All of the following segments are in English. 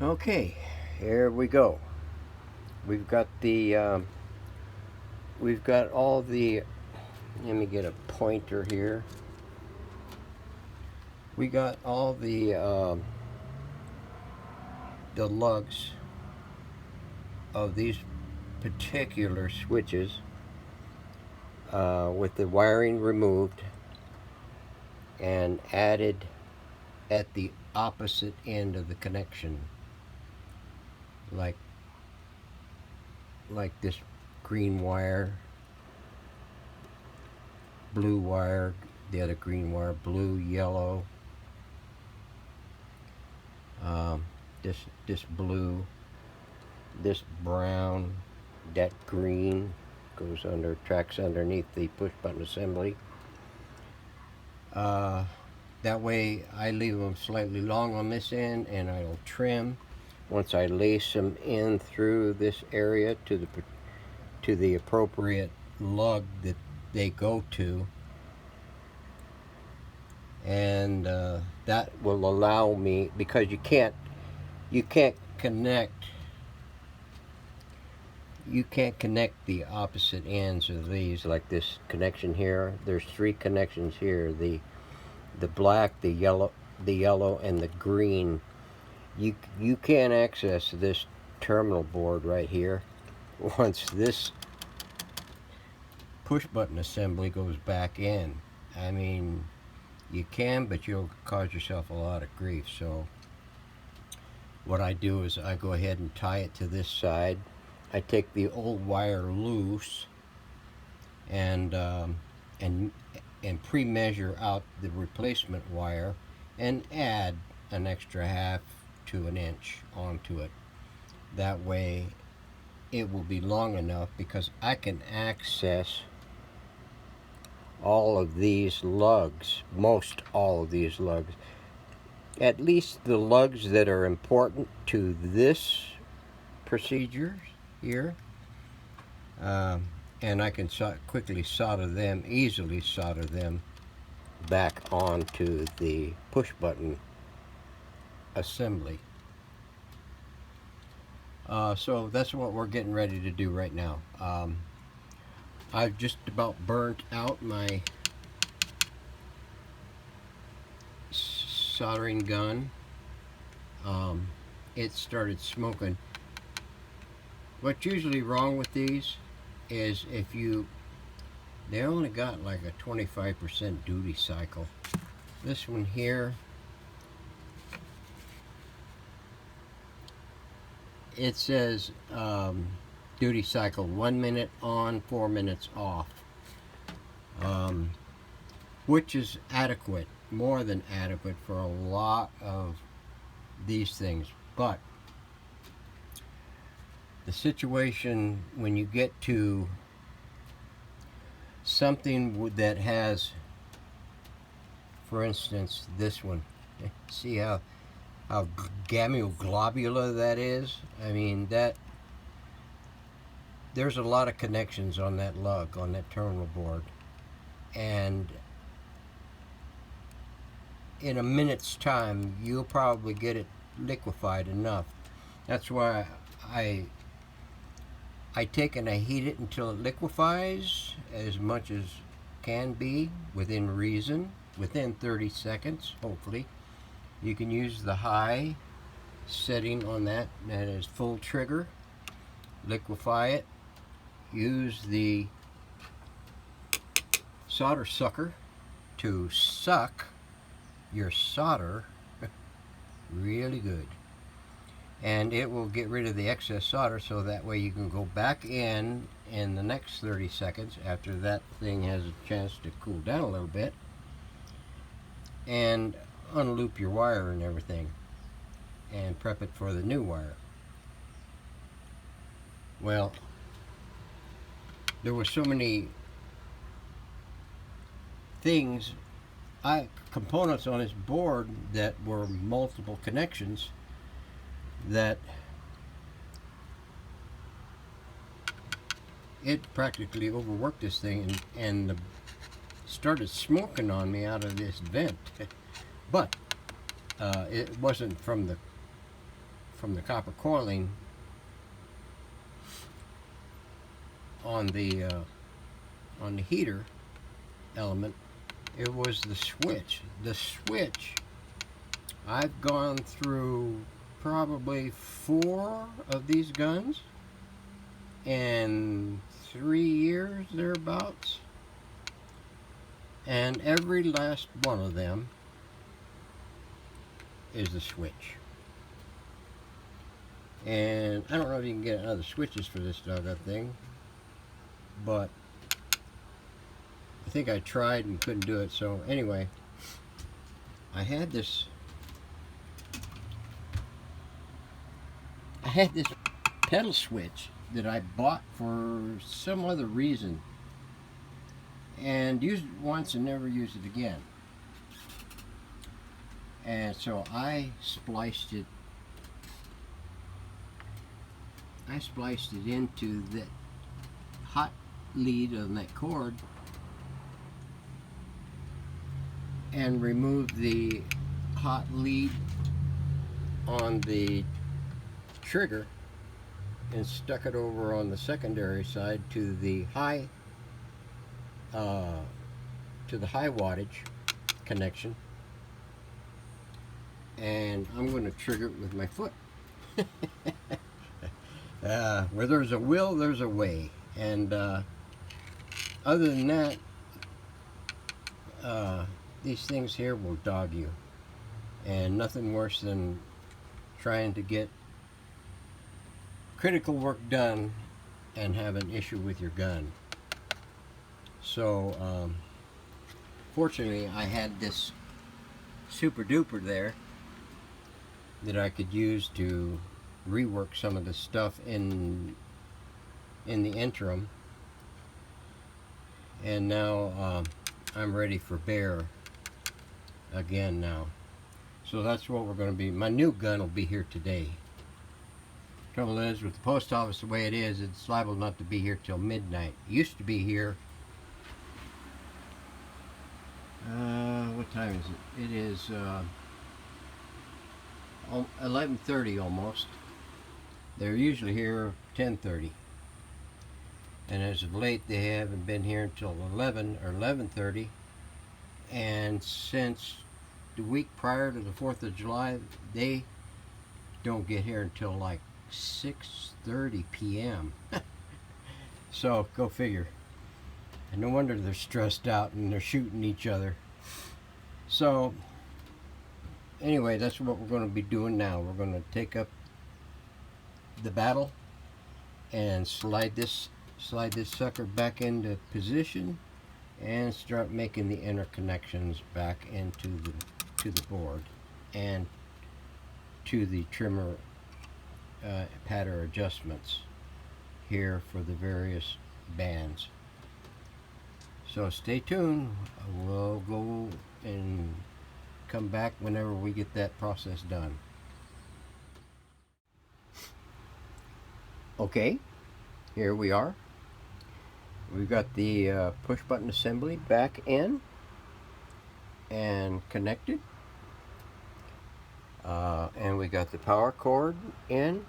Okay, here we go. We've got we've got all the. Let me get a pointer here. We got all the lugs of these particular switches with the wiring removed and added at the opposite end of the connection, like this green wire, blue wire, the other green wire, blue, yellow, this blue, this brown, that green goes under, tracks underneath the push button assembly. That way I leave them slightly long on this end, and I'll trim once I lace them in through this area to the appropriate lug that they go to, and that will allow me, because you can't connect the opposite ends of these, like this connection here. There's three connections here: the black, the yellow, and the green. You can't access this terminal board right here once this push button assembly goes back in. I mean, you can, but you'll cause yourself a lot of grief. So what I do is I go ahead and tie it to this side. I take the old wire loose and pre-measure out the replacement wire and add an extra half to an inch onto it. That way it will be long enough, because I can access all of these lugs, most all of these lugs, at least the lugs that are important to this procedure here, and I can quickly easily solder them back onto the push button assembly. So that's what we're getting ready to do right now. I've just about burnt out my soldering gun. It started smoking. What's usually wrong with these is they only got like a 25% duty cycle. This one here, it says duty cycle 1 minute on, 4 minutes off, which is adequate, more than adequate for a lot of these things. But the situation when you get to something that has, for instance, this one, see how gammoglobular that is? I mean, there's a lot of connections on that lug, on that terminal board, and in a minute's time you'll probably get it liquefied enough. That's why I take and I heat it until it liquefies as much as can be within reason, within 30 seconds hopefully. You can use the high setting on that is full trigger, liquefy it. Use the solder sucker to suck your solder really good, and it will get rid of the excess solder, so that way you can go back in the next 30 seconds after that thing has a chance to cool down a little bit, and unloop your wire and everything and prep it for the new wire. Well, there were so many things, components on this board that were multiple connections, that it practically overworked this thing and started smoking on me out of this vent. But it wasn't from from the copper coiling on the heater element. It was the switch. The switch, I've gone through probably 4 of these guns in 3 years thereabouts, and every last one of them is the switch. And I don't know if you can get other switches for this doggone thing, but I think I tried and couldn't do it. So anyway, I had this pedal switch that I bought for some other reason, and used it once and never used it again. And so I spliced it into that hot lead on that cord and removed the hot lead on the trigger and stuck it over on the secondary side to the high wattage connection, and I'm going to trigger it with my foot. Where there's a will, there's a way. And other than that, these things here will dog you, and nothing worse than trying to get critical work done and have an issue with your gun. So fortunately I had this super duper there that I could use to rework some of the stuff in the interim, and now I'm ready for bear again now. So that's what we're going to be. My new gun will be here today. Trouble is, with the post office the way it is, it's liable not to be here till midnight. It used to be here. What time is it? It is 11:30 almost. They're usually here 10:30, and as of late they haven't been here until 11 or 11:30. And since the week prior to the 4th of July, they don't get here until like 6:30 p.m. So go figure. And no wonder they're stressed out and they're shooting each other. So anyway, that's what we're going to be doing now. We're going to take up the battle and slide this sucker back into position and start making the interconnections back into the board and to the trimmer pattern adjustments here for the various bands. So stay tuned. We'll go and come back whenever we get that process done. Okay, here we are. We've got the push button assembly back in and connected, and we got the power cord in,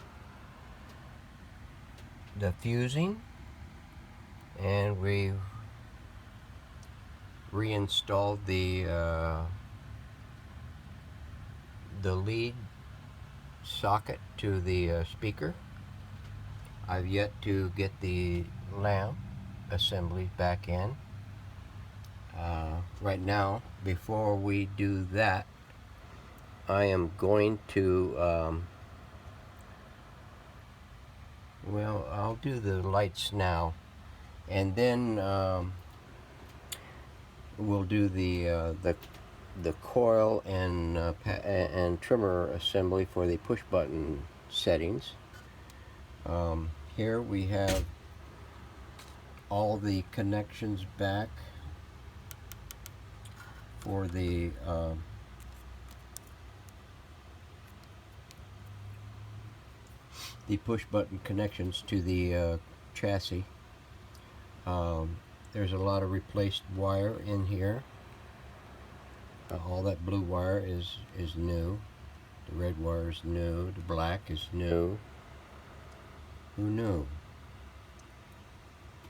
the fusing, and we've reinstalled the lead socket to the speaker. I've yet to get the lamp assembly back in. Right now, before we do that, I am going to well, I'll do the lights now, and then we'll do the coil and trimmer assembly for the push button settings. Here we have all the connections back for the push button connections to the chassis. There's a lot of replaced wire in here. All that blue wire is new. The red wire is new. The black is new. Who knew?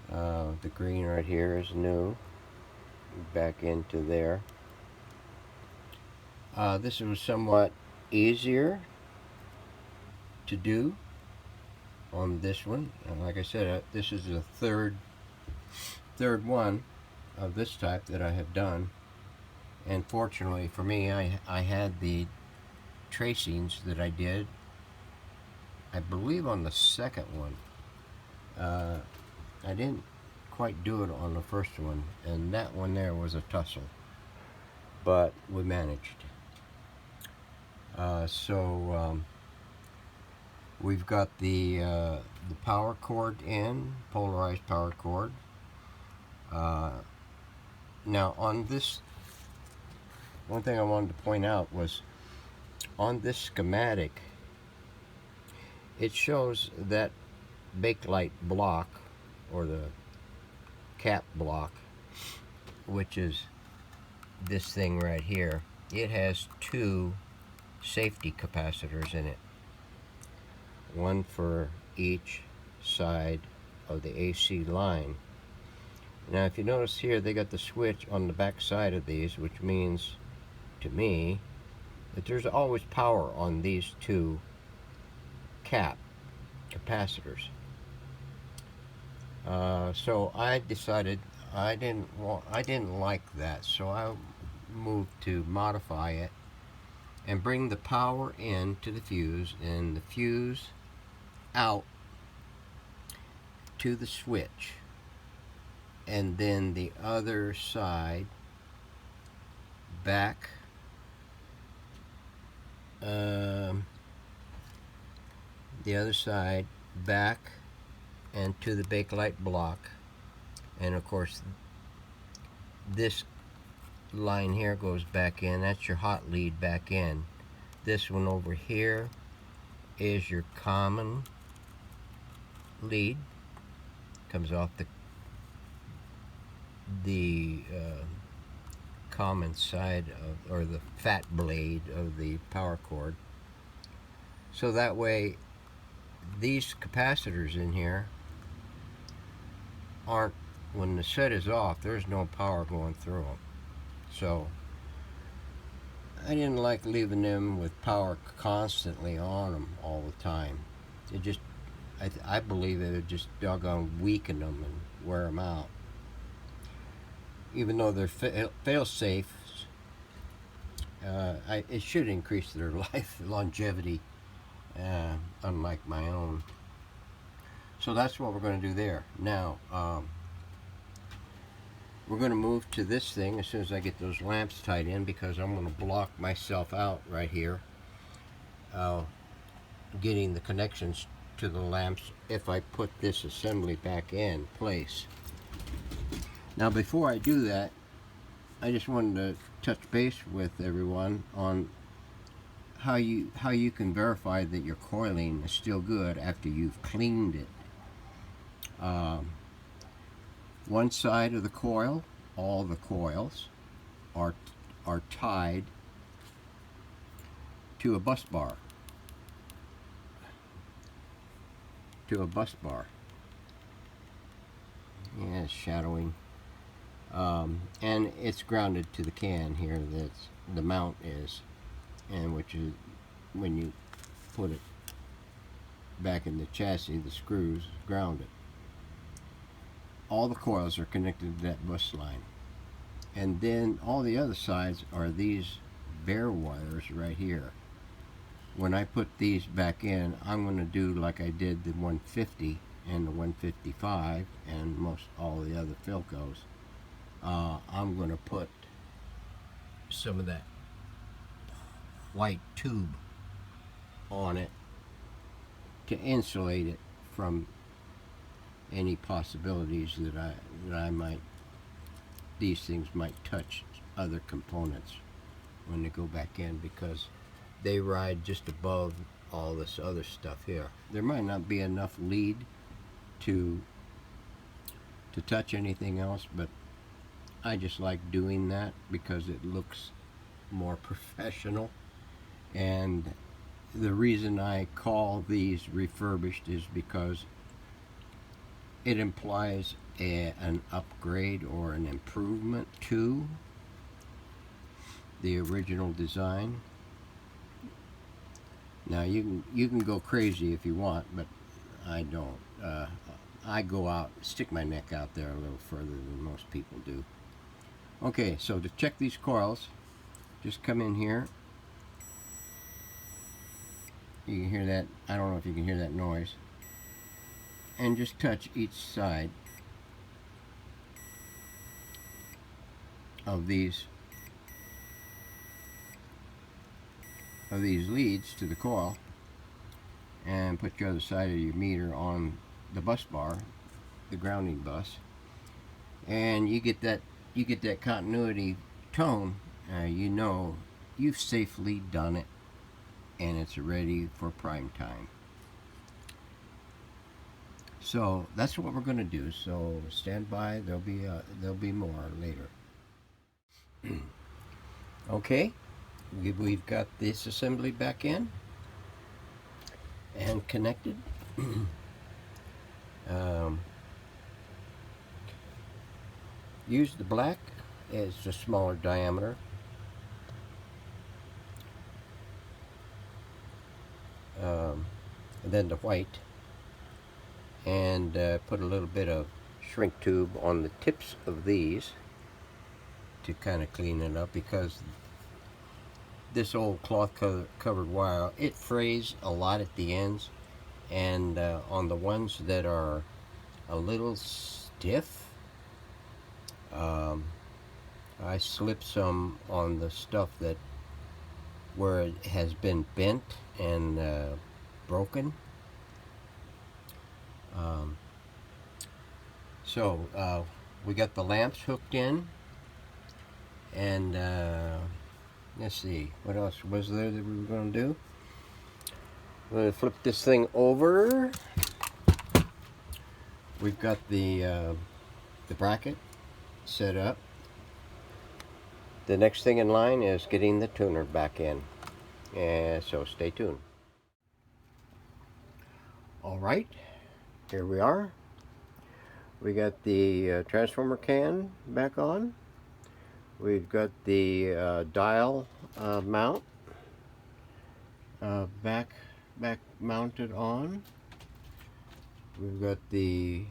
The green right here is new. Back into there. This was somewhat easier to do on this one. And like I said, this is the third one of this type that I have done. And fortunately for me, I had the tracings that I did, I believe, on the second one. I didn't quite do it on the first one, and that one there was a tussle, but we managed. We've got the power cord in, polarized power cord. Now on this, one thing I wanted to point out was on this schematic, it shows that bakelite block, or the cap block, which is this thing right here. It has two safety capacitors in it, one for each side of the AC line. Now if you notice here, they got the switch on the back side of these, which means to me that there's always power on these two cap capacitors. So I decided I didn't like that, so I moved to modify it and bring the power in to the fuse and the fuse out to the switch, and then the other side back and to the bakelite block. And of course this line here goes back in. That's your hot lead back in. This one over here is your common lead, comes off the common side of, or the fat blade of the power cord. So that way these capacitors in here aren't, when the set is off, there's no power going through them. So I didn't like leaving them with power constantly on them all the time. It just, I believe it would just doggone weaken them and wear them out. Even though they're fail-safe, it should increase their life longevity, unlike my own. So that's what we're going to do there. Now, we're going to move to this thing as soon as I get those lamps tied in, because I'm going to block myself out right here, getting the connections to the lamps if I put this assembly back in place. Now before I do that, I just wanted to touch base with everyone on how you can verify that your coiling is still good after you've cleaned it. One side of the coil, all the coils are tied to a bus bar. Yeah, it's shadowing. And it's grounded to the can here. That's the mount is, and which is when you put it back in the chassis, the screws grounded. All the coils are connected to that bus line, and then all the other sides are these bare wires right here. When I put these back in, I'm going to do like I did the 150 and the 155 and most all the other Philcos. I'm going to put some of that white tube on it to insulate it from any possibilities that I might, these things might touch other components when they go back in, because they ride just above all this other stuff here. There might not be enough lead to touch anything else, but I just like doing that because it looks more professional And the reason I call these refurbished is because it implies an upgrade or an improvement to the original design. Now you can go crazy if you want, but I don't. I go out, stick my neck out there a little further than most people do. Okay, so to check these coils, just come in here. You can hear that. I don't know if you can hear that noise. And just touch each side of these leads to the coil, and put your other side of your meter on the bus bar, the grounding bus, and you get that continuity tone. You know you've safely done it, and it's ready for prime time. So that's what we're going to do. So stand by. There'll be more later. Okay, we've got this assembly back in and connected. Use the black as a smaller diameter. And then the white, and put a little bit of shrink tube on the tips of these to kind of clean it up, because this old cloth covered wire, it frays a lot at the ends, and on the ones that are a little stiff, I slip some on the stuff that where it has been bent and broken. So we got the lamps hooked in, and let's see, what else was there that we were going to do? I'm going to flip this thing over. We've got the bracket set up. The next thing in line is getting the tuner back in, and so stay tuned. All right, here we are. We got the transformer can back on. We've got the dial mount back mounted on. We've got the,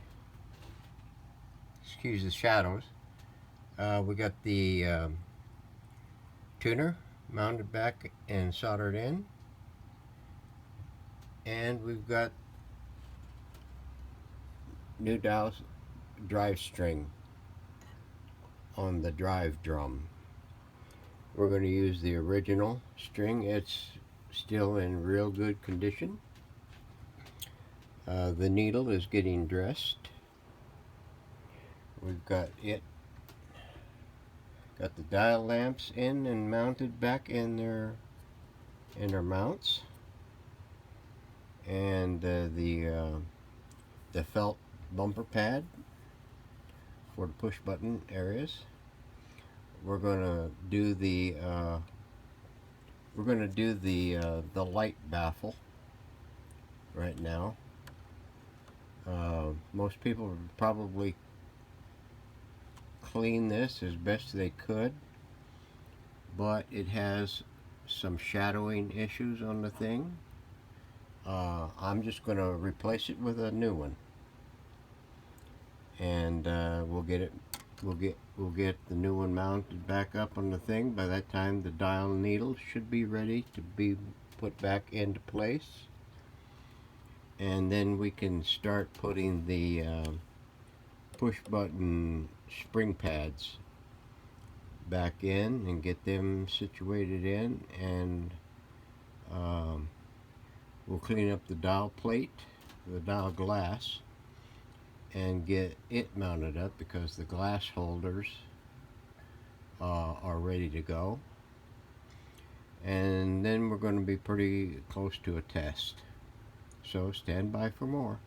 excuse the shadows, we got the tuner mounted back and soldered in, and we've got new dial drive string on the drive drum. We're going to use the original string. It's still in real good condition. The needle is getting dressed. We've got the dial lamps in and mounted back in their mounts, and the felt bumper pad for the push button areas. We're gonna do the light baffle right now. Most people would probably clean this as best they could, but it has some shadowing issues on the thing. I'm just going to replace it with a new one, and we'll get the new one mounted back up on the thing. By that time, the dial needle should be ready to be put back into place, and then we can start putting the push button spring pads back in and get them situated in, and we'll clean up the dial plate, the dial glass, and get it mounted up, because the glass holders are ready to go. And then we're going to be pretty close to a test, so stand by for more.